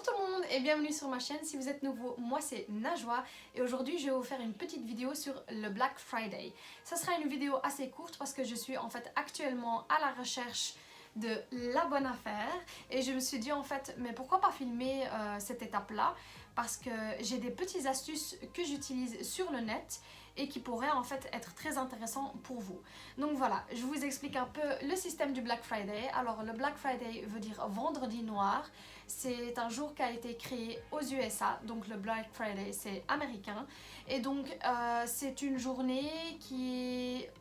Bonjour tout le monde et bienvenue sur ma chaîne. Si vous êtes nouveau, moi c'est Najwa et aujourd'hui je vais vous faire une petite vidéo sur le Black Friday. Ça sera une vidéo assez courte parce que je suis en fait actuellement à la recherche de la bonne affaire et je me suis dit en fait mais pourquoi pas filmer cette étape là parce que j'ai des petites astuces que j'utilise sur le net et qui pourraient en fait être très intéressants pour vous. Donc voilà, je vous explique un peu le système du Black Friday. Alors le Black Friday veut dire vendredi noir. C'est un jour qui a été créé aux USA, donc le Black Friday c'est américain. Et donc c'est une journée qui est...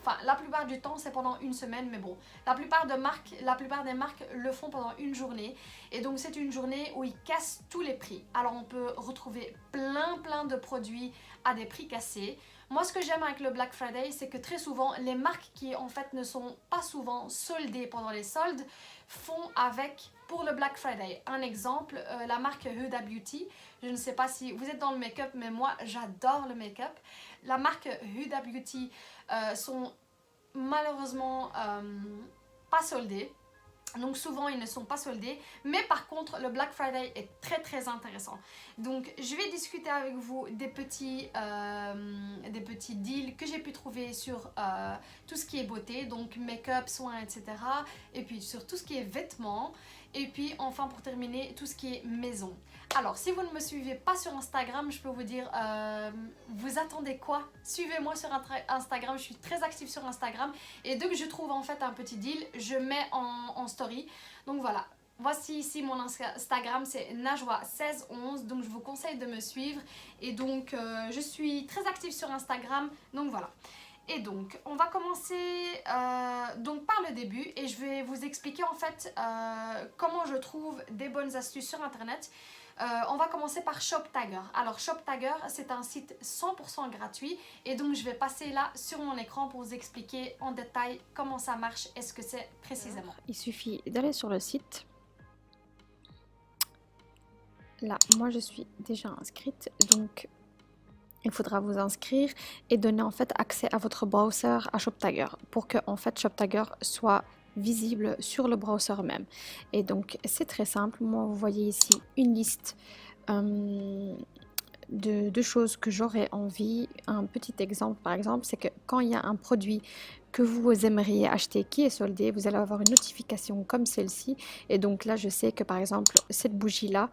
Enfin, la plupart du temps, c'est pendant une semaine, mais bon, la plupart des marques le font pendant une journée. Et donc, c'est une journée où ils cassent tous les prix. Alors, on peut retrouver plein de produits à des prix cassés. Moi, ce que j'aime avec le Black Friday, c'est que très souvent, les marques qui, en fait, ne sont pas souvent soldées pendant les soldes, font avec pour le Black Friday. Un exemple, la marque Huda Beauty. Je ne sais pas si vous êtes dans le make-up, mais moi, j'adore le make-up. La marque Huda Beauty sont malheureusement pas soldés. Donc souvent ils ne sont pas soldés, mais par contre le Black Friday est très intéressant. Donc je vais discuter avec vous des petits deals que j'ai pu trouver sur tout ce qui est beauté, donc make-up, soins, etc. Et puis sur tout ce qui est vêtements. Et puis enfin pour terminer tout ce qui est maison. Alors si vous ne me suivez pas sur Instagram, je peux vous dire, vous attendez quoi? Suivez-moi sur Instagram, je suis très active sur Instagram. Et dès que je trouve en fait un petit deal, je mets en story. Donc voilà, voici ici mon Instagram, c'est Najwa1611. Donc je vous conseille de me suivre. Et donc je suis très active sur Instagram. Donc voilà. Et donc, on va commencer donc par le début et je vais vous expliquer en fait comment je trouve des bonnes astuces sur internet. On va commencer par ShopTagger. Alors ShopTagger, c'est un site 100% gratuit et donc je vais passer là sur mon écran pour vous expliquer en détail comment ça marche et ce que c'est précisément. Il suffit d'aller sur le site. Là, moi je suis déjà inscrite, donc il faudra vous inscrire et donner en fait accès à votre browser à ShopTagger pour que en fait ShopTagger soit visible sur le browser même. Et donc c'est très simple. Moi, vous voyez ici une liste de choses que j'aurais envie. Un petit exemple par exemple, c'est que quand il y a un produit que vous aimeriez acheter qui est soldé, vous allez avoir une notification comme celle-ci. Et donc là, je sais que par exemple cette bougie-là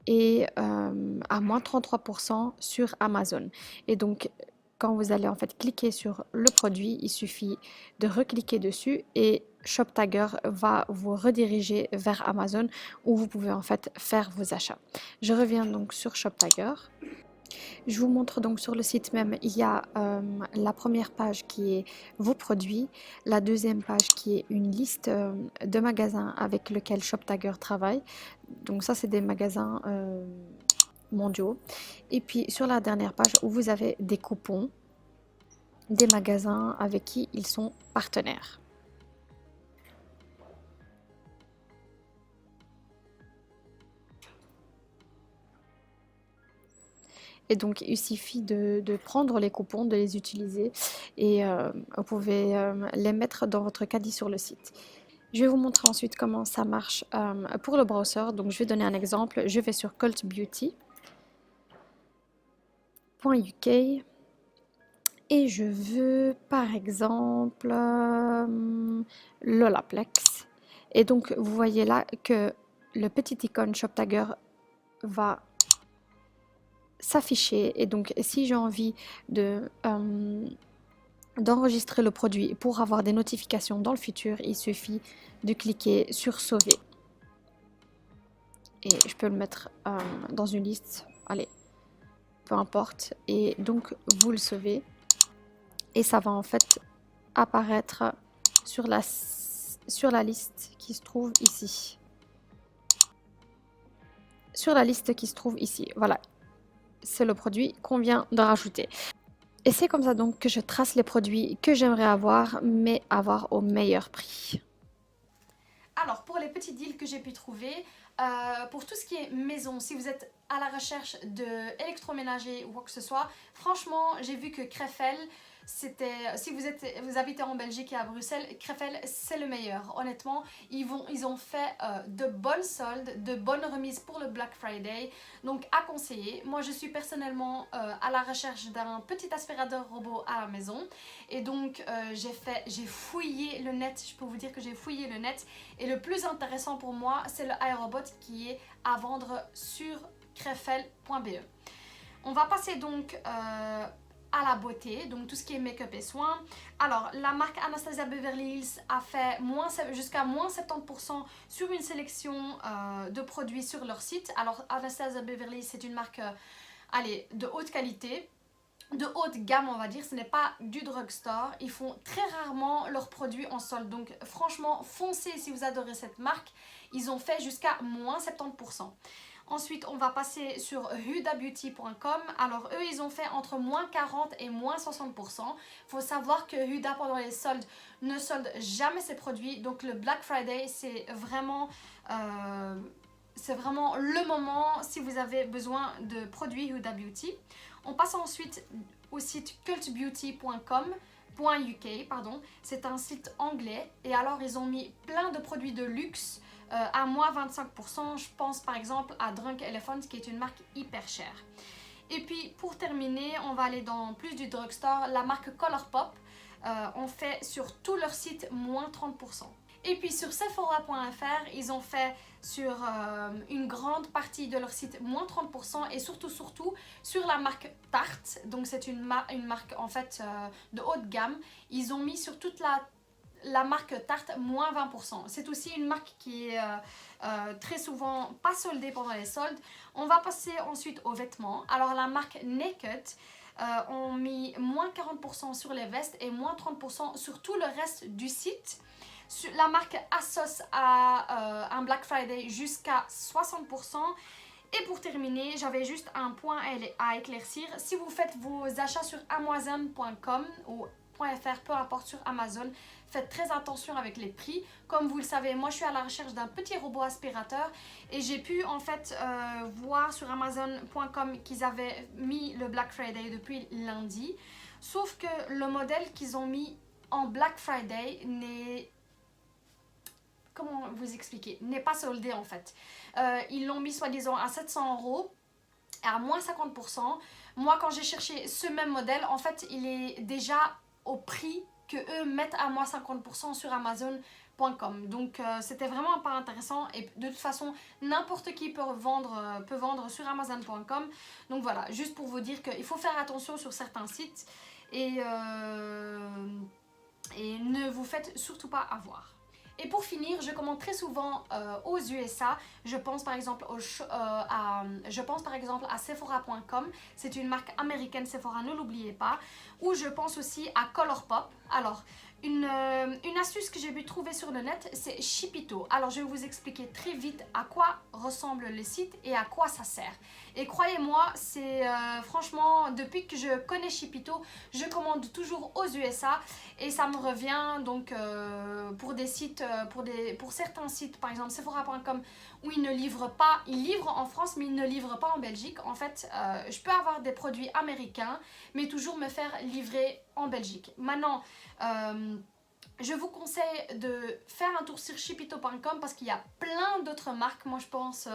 et à moins 33% sur Amazon. Et donc, quand vous allez en fait cliquer sur le produit, il suffit de recliquer dessus et ShopTagger va vous rediriger vers Amazon où vous pouvez en fait faire vos achats. Je reviens donc sur ShopTagger. Je vous montre donc sur le site même, il y a la première page qui est vos produits, la deuxième page qui est une liste de magasins avec lesquels ShopTagger travaille. Donc ça, c'est des magasins mondiaux. Et puis sur la dernière page où vous avez des coupons des magasins avec qui ils sont partenaires. Et donc, il suffit de prendre les coupons, de les utiliser et vous pouvez les mettre dans votre caddie sur le site. Je vais vous montrer ensuite comment ça marche pour le browser. Donc, je vais donner un exemple. Je vais sur cultbeauty.uk et je veux par exemple Lolaplex. Et donc, vous voyez là que le petit icône ShopTagger va s'afficher. Et donc, si j'ai envie d'enregistrer le produit pour avoir des notifications dans le futur, il suffit de cliquer sur sauver. Et je peux le mettre dans une liste, allez, peu importe. Et donc, vous le sauvez. Et ça va en fait apparaître sur la liste qui se trouve ici. Sur la liste qui se trouve ici, voilà. C'est le produit qu'on vient de rajouter. Et c'est comme ça donc que je trace les produits que j'aimerais avoir, mais avoir au meilleur prix. Alors pour les petits deals que j'ai pu trouver, pour tout ce qui est maison, si vous êtes à la recherche d'électroménager ou quoi que ce soit, franchement j'ai vu que Crefel si vous habitez en Belgique et à Bruxelles, Krefel c'est le meilleur. Honnêtement, ils ont fait de bonnes soldes, de bonnes remises pour le Black Friday, donc à conseiller. Moi je suis personnellement à la recherche d'un petit aspirateur robot à la maison et donc j'ai fouillé le net, je peux vous dire que j'ai fouillé le net et le plus intéressant pour moi c'est le iRobot qui est à vendre sur krefel.be. On va passer donc à la beauté, donc tout ce qui est make-up et soins. Alors, la marque Anastasia Beverly Hills a fait jusqu'à moins 70% sur une sélection de produits sur leur site. Alors, Anastasia Beverly Hills, c'est une marque de haute qualité, de haute gamme on va dire, ce n'est pas du drugstore. Ils font très rarement leurs produits en solde, donc franchement, foncez si vous adorez cette marque. Ils ont fait jusqu'à moins 70%. Ensuite, on va passer sur hudabeauty.com. Alors, eux, ils ont fait entre moins 40 et moins 60%. Il faut savoir que Huda, pendant les soldes, ne solde jamais ses produits. Donc, le Black Friday, c'est vraiment le moment si vous avez besoin de produits Huda Beauty. On passe ensuite au site cultbeauty.com.uk, c'est un site anglais et alors ils ont mis plein de produits de luxe à moins 25%. Je pense par exemple à Drunk Elephant qui est une marque hyper chère. Et puis pour terminer, on va aller dans plus du drugstore, la marque Colourpop. On fait sur tout leur site moins 30%. Et puis sur Sephora.fr, ils ont fait sur une grande partie de leur site moins 30% et surtout sur la marque Tarte. Donc c'est une marque en fait de haute gamme. Ils ont mis sur toute la marque Tarte moins 20%. C'est aussi une marque qui est très souvent pas soldée pendant les soldes. On va passer ensuite aux vêtements. Alors la marque Naked ont mis moins 40% sur les vestes et moins 30% sur tout le reste du site. La marque Asos a un Black Friday jusqu'à 60%. Et pour terminer, j'avais juste un point à éclaircir. Si vous faites vos achats sur Amazon.com ou .fr, peu importe, sur Amazon, faites très attention avec les prix. Comme vous le savez, moi je suis à la recherche d'un petit robot aspirateur et j'ai pu en fait voir sur Amazon.com qu'ils avaient mis le Black Friday depuis lundi. Sauf que le modèle qu'ils ont mis en Black Friday comment vous expliquer, n'est pas soldé en fait. Ils l'ont mis soi-disant à 700 € à moins 50%. Moi quand j'ai cherché ce même modèle, en fait il est déjà au prix que eux mettent à moins 50% sur Amazon.com. Donc c'était vraiment pas intéressant et de toute façon n'importe qui peut vendre sur Amazon.com. Donc voilà, juste pour vous dire qu'il faut faire attention sur certains sites et ne vous faites surtout pas avoir. Et pour finir, je commande très souvent aux USA. Je pense par exemple à Sephora.com. C'est une marque américaine, Sephora, ne l'oubliez pas. Ou je pense aussi à Colourpop. Alors, une astuce que j'ai pu trouver sur le net, c'est Shipito. Alors, je vais vous expliquer très vite à quoi ressemble le site et à quoi ça sert. Et croyez-moi, c'est franchement, depuis que je connais Shipito, je commande toujours aux USA et ça me revient donc pour des sites, pour certains sites, par exemple Sephora.com, où ils ne livrent pas, ils livrent en France mais ils ne livrent pas en Belgique. En fait, je peux avoir des produits américains mais toujours me faire livrer en Belgique. Maintenant, je vous conseille de faire un tour sur Shipito.com parce qu'il y a plein d'autres marques. Moi je pense,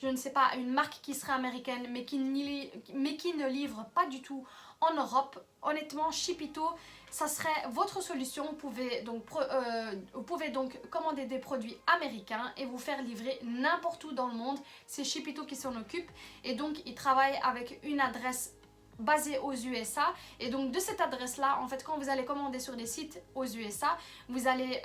je ne sais pas, une marque qui serait américaine mais qui ne livre pas du tout en Europe. Honnêtement, Shipito, ça serait votre solution. Vous pouvez donc commander des produits américains et vous faire livrer n'importe où dans le monde. C'est Shipito qui s'en occupe et donc ils travaillent avec une adresse basée aux USA et donc de cette adresse là, en fait, quand vous allez commander sur des sites aux USA, vous allez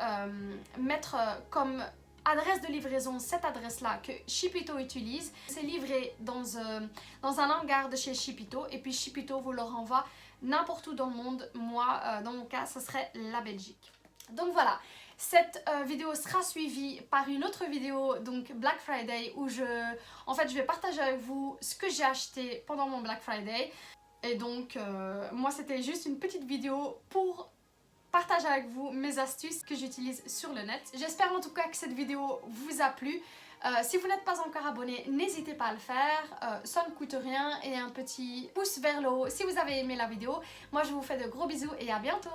mettre comme adresse de livraison cette adresse là que Shipito utilise. C'est livré dans un hangar de chez Shipito et puis Shipito vous le renvoie n'importe où dans le monde. Moi dans mon cas ce serait la Belgique. Donc voilà, cette vidéo sera suivie par une autre vidéo, donc Black Friday, où je vais partager avec vous ce que j'ai acheté pendant mon Black Friday. Et donc moi c'était juste une petite vidéo pour partager avec vous mes astuces que j'utilise sur le net. J'espère en tout cas que cette vidéo vous a plu. Si vous n'êtes pas encore abonné, n'hésitez pas à le faire, ça ne coûte rien et un petit pouce vers le haut si vous avez aimé la vidéo. Moi je vous fais de gros bisous et à bientôt.